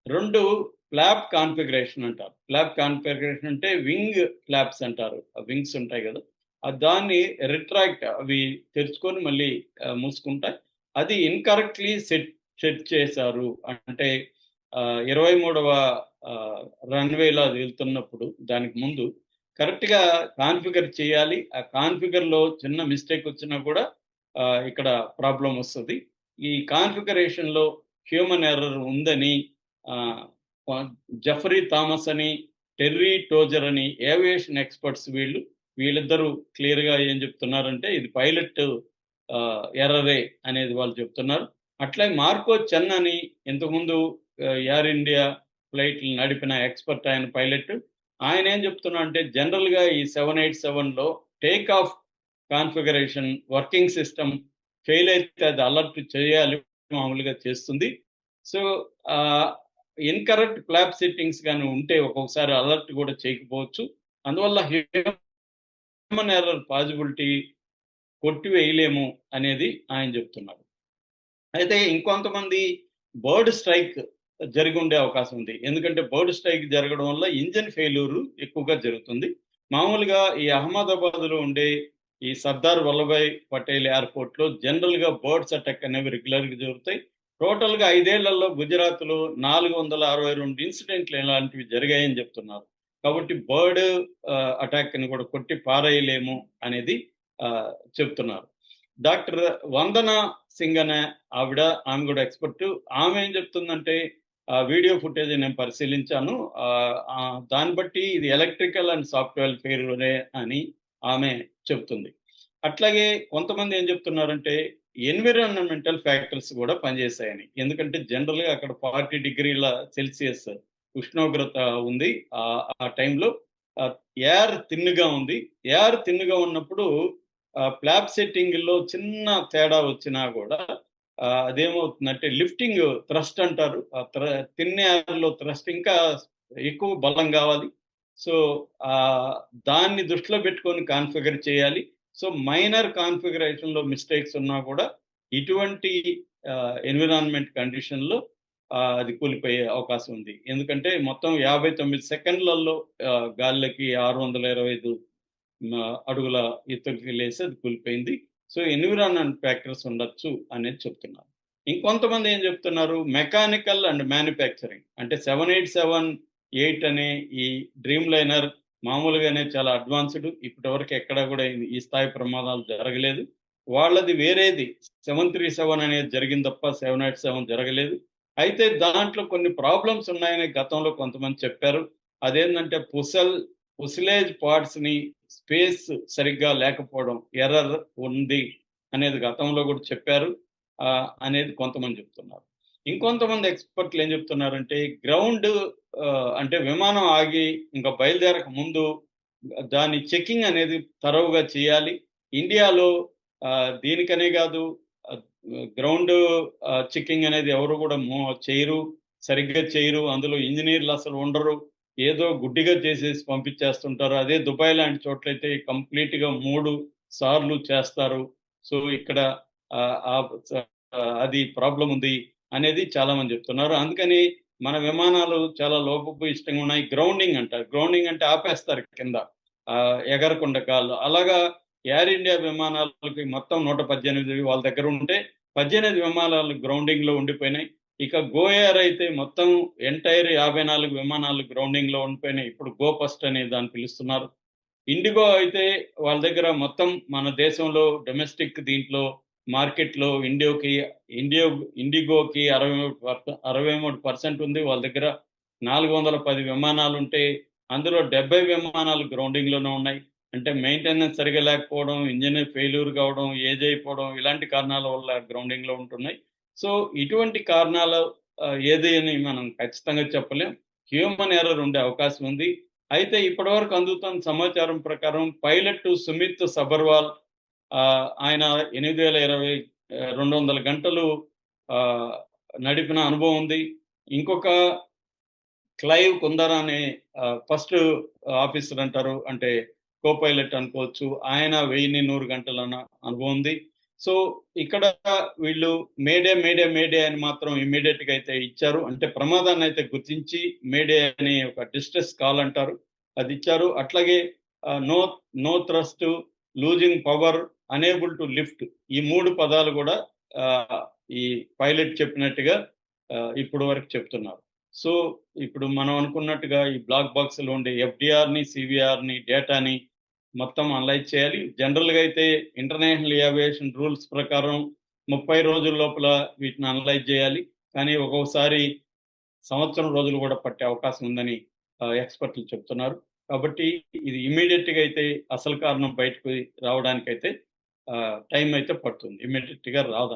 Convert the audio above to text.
2 flop configuration అంటారు. Flop configuration అంటే wing flops అంటారు. ఆ వింగ్స్ ఉంటాయి గదా! దాన్ని రిట్రాక్ట్ అవి తెరుచుకొని మళ్ళీ మూసుకుంటాయి. అది ఇన్‌కరెక్ట్‌లీ సెట్ చేశారు. అంటే 23వ ఆహ్, రన్‌వేలో అది వెళ్తున్నప్పుడు దానికి ముందు కరెక్ట్‌గా కాన్ఫిగర్ చేయాలి. ఆ కాన్ఫిగర్‌లో చిన్న మిస్టేక్ వచ్చినా కూడా ఇక్కడ ప్రాబ్లమ్ వస్తది. ఈ కాన్ఫిగరేషన్‌లో హ్యూమన్ ఎర్రర్ ఉందని ఆహ్, వ జెఫ్రీ థామస్ అని, టెర్రీ టోజర్ అని ఏవియేషన్ ఎక్స్‌పర్ట్స్ వీళ్ళిద్దరూ క్లియర్‌గా ఏం చెప్తున్నారంటే ఇది పైలట్ ఎర్రరే అనేది వాళ్ళు చెప్తున్నారు. అట్లాగే మార్కో చెన్ అని ఇంతకుముందు ఎయిర్ ఇండియా ఫ్లైట్‌లు నడిపిన ఎక్స్‌పర్ట్ ఆయన పైలట్. ఆయనేం చెప్తున్నారంటే జనరల్‌గా ఈ 787లో take off configuration working system fail అయితే అది అలర్ట్ చేయాలి. మామూలుగా చేస్తుంది. సో, ఆహ్, ఇన్‌కరెక్ట్ ఫ్లాప్ సెట్టింగ్స్ గాని ఉంటే ఒక్కొక్కసారి అలర్ట్ కూడా చేయకపోవచ్చు. అందువల్ల హ్యూమన్ ఎర్రర్ పాజిబిలిటీ కొట్టివేయలేము అనేది ఆయన చెప్తున్నారు. అయితే ఇంకొంతమంది బర్డ్ స్ట్రైక్ జరిగుండే అవకాశం ఉంది. ఎందుకంటే బర్డ్ స్ట్రైక్ జరగడం వల్ల ఇంజిన్ ఫెయిల్యూర్ ఎక్కువగా జరుగుతుంది. మామూలుగా ఈ అహ్మదాబాద్‌లో ఉండే ఈ సర్దార్ వల్లభాయ్ పటేల్ ఎయిర్‌పోర్ట్‌లో జనరల్‌గా బర్డ్స్ అటాక్ అనేవి రెగ్యులర్‌గా జరుగుతాయి. టోటల్‌గా 5 ఏళ్లలో గుజరాత్‌లో 462 ఇన్సిడెంట్లు ఇలాంటివి జరిగాయని చెప్తున్నారు. కాబట్టి బర్డ్ అటాక్‌ని కూడా కొట్టి పారేయలేము అనేది చెప్తున్నారు. డాక్టర్ వందన సింగ్ అనే ఆమె కూడా ఎక్స్‌పర్ట్. ఆమె ఏం చెప్తుందంటే వీడియో ఫుటేజ్ నేను పరిశీలించాను. దాన్ని బట్టి ఇది ఎలక్ట్రికల్ అండ్ సాఫ్ట్‌వేర్ ఫెయిల్యూరే అని ఆమె చెప్తుంది. అట్లాగే కొంతమంది ఏం చెప్తున్నారంటే ఎన్విరాన్మెంటల్ ఫ్యాక్టర్స్ కూడా పనిచేశాయని. ఎందుకంటే జనరల్‌గా అక్కడ 40 డిగ్రీల సెల్సియస్ ఉష్ణోగ్రత ఉంది. ఆ టైంలో ఆహ్, ఎయిర్ థిన్‌గా ఉంది. ఎయిర్ థిన్‌గా ఉన్నప్పుడు ఫ్లాప్ సెట్టింగ్‌లో చిన్న తేడా వచ్చినా గూడా అదేమవుతుందంటే లిఫ్టింగ్ థ్రస్ట్ అంటారు. థిన్ ఎయిర్‌లో థ్రస్ట్ ఇంకా ఎక్కువ బలం గావాలి. సో, ఆహ్, దాన్ని దృష్టిలో పెట్టుకొని కాన్ఫిగర్ చేయాలి. సో, మైనర్ కాన్ఫిగరేషన్‌లో మిస్టేక్స్ ఉన్నా గూడా ఇటువంటి ఎన్విరాన్మెంట్ కండిషన్‌లో అది కూలిపోయే అవకాశం ఉంది. ఎందుకంటే మొత్తం 59 సెకండ్లలో గాల్లోకి 625 అడుగుల ఎత్తుకెళ్ళేసి అది కూలిపోయింది. సో, ఎన్విరాన్మెంట్ ఫ్యాక్టర్స్ ఉండొచ్చు అనేది చెప్తున్నారు. ఇంకొంతమంది ఏం చెప్తున్నారు మెకానికల్ అండ్ మ్యానుఫ్యాక్చరింగ్ అంటే 787, 8 అనే ఈ డ్రీమ్ లైనర్ మామూలుగానే చాలా అడ్వాన్స్‌డ్. ఇప్పటివరకు ఎక్కడా కూడా ఈ స్థాయి ప్రమాదాలు జరగలేదు. వాళ్ళది వేరేది 737 అనేది జరిగింది తప్ప 787 జరగలేదు. అయితే దాంట్లో కొన్ని ప్రాబ్లమ్స్ ఉన్నాయని గతంలో కొంతమంది చెప్పారు. అదేంటంటే ఫుసలేజ్ పార్ట్స్‌ని స్పేస్ సరిగ్గా లేకపోవడం, ఎర్రర్ ఉంది అనేది గతంలో కూడా చెప్పారు. అనేది కొంతమంది చెప్తున్నారు. ఇంకొంతమంది ఎక్స్‌పర్ట్‌లు ఏం చెప్తున్నారంటే గ్రౌండ్ అంటే విమానం ఆగి ఇంకా బయలుదేరక ముందు దాని చెకింగ్ అనేది థరోగా చేయాలి. ఇండియాలో దీనికనే కాదు ఆహ్, గ్రౌండ్ చెకింగ్ అనేది ఎవరు కూడా చేయరు. సరిగ్గా చేయరు. అందులో ఇంజినీర్‌లు అసలు ఉండరు. ఏదో గుడ్డిగా చేసేసి పంపించేస్తుంటారు. అదే దుబాయ్ లాంటి చోట్లయితే కంప్లీట్‌గా 3 సార్లు చేస్తారు. సో, ఇక్కడ ఆహ్, ఆహ్, స అది ప్రాబ్లమ్ ఉంది అనేది చాలామంది చెప్తున్నారు. అందుకని మన విమానాలు చాలా లోపభూయిష్టంగా ఉన్నాయి. గ్రౌండింగ్ అంటారు. గ్రౌండింగ్ అంటే ఆపేస్తారు కింద. ఎగరకుండా గాల్లో. అలాగా ఎయిర్ ఇండియా విమానాలకి మొత్తం 118 వాళ్ళ దగ్గర ఉంటే 18 విమానాలు గ్రౌండింగ్‌లో ఉండిపోయినాయి. ఇక గో ఎయిర్ అయితే మొత్తం ఎంటైర్ 54 విమానాలు గ్రౌండింగ్‌లో ఉండిపోయినాయి. ఇప్పుడు గో ఫస్ట్ అనే దాన్ని పిలుస్తున్నారు. ఇండిగో అయితే వాళ్ళ దగ్గర మొత్తం మన దేశంలో డొమెస్టిక్ దీంట్లో మార్కెట్‌లో ఇండియో ఇండిగోకి 63% ఉంది. వాళ్ళ దగ్గర 410 విమానాలుంటే అందులో 70 విమానాలు గ్రౌండింగ్‌లోనే ఉన్నాయి. అంటే మెయింటెనెన్స్ సరిగ్గా లేకపోవడం, ఇంజిన్ ఫెయిల్యూర్ కావడం, ఏజ్ అయిపోవడం ఇలాంటి కారణాల వల్ల గ్రౌండింగ్‌లో ఉంటున్నాయి. సో, ఇటువంటి కారణాలు ఏది అని మనం ఖచ్చితంగా చెప్పలేం. హ్యూమన్ ఎర్రర్ ఉండే అవకాశం ఉంది. అయితే ఇప్పటివరకు అందుతున్న సమాచారం ప్రకారం పైలట్ సుమిత్ సబర్వాల్ ఆయన 8,020 200 గంటలు ఆహ్, నడిపిన అనుభవం ఉంది. ఇంకొక క్లైవ్ కుందర్ అనే ఫస్ట్ ఆఫీసర్ అంటారు. అంటే కో పైలట్ అనుకోవచ్చు. ఆయన 1000, 100 గంటల అనుభవం ఉంది. సో, ఇక్కడ వీళ్ళు మేడే, మేడే, మేడే అని మాత్రం ఇమ్మీడియేట్‌గా అయితే ఇచ్చారు. అంటే ప్రమాదాన్నయితే గుర్తించి మేడే అని ఒక డిస్ట్రెస్ కాల్ అంటారు. అదిచ్చారు. అట్లాగే no no thrust, losing power, unable to lift ఈ 3 పదాలు గూడా ఆహ్, ఈ పైలట్ చెప్పినట్టుగా ఇప్పటి వరకు చెప్తున్నారు. సో, ఇప్పుడు మనం అనుకున్నట్టుగా ఈ బ్లాక్ బాక్స్‌లో ఉండే ఎఫ్‌డిఆర్‌ని, సీవీఆర్‌ని, డేటాని మొత్తం అనలైజ్ చేయాలి. జనరల్‌గా అయితే ఇంటర్నేషనల్ ఏవియేషన్ రూల్స్ ప్రకారం 30 రోజుల లోపల వీటిని అనలైజ్ చేయాలి. కానీ ఒక్కొక్కసారి సంవత్సరం రోజులు కూడా పట్టే అవకాశం ఉందని ఎక్స్‌పర్ట్‌లు చెప్తున్నారు. కాబట్టి ఇది ఇమ్మీడియేట్‌గా అయితే అసలు కారణం బయటకు రావడానికైతే టైం అయితే పడుతుంది. ఇమ్మీడియేట్‌గా రాదు.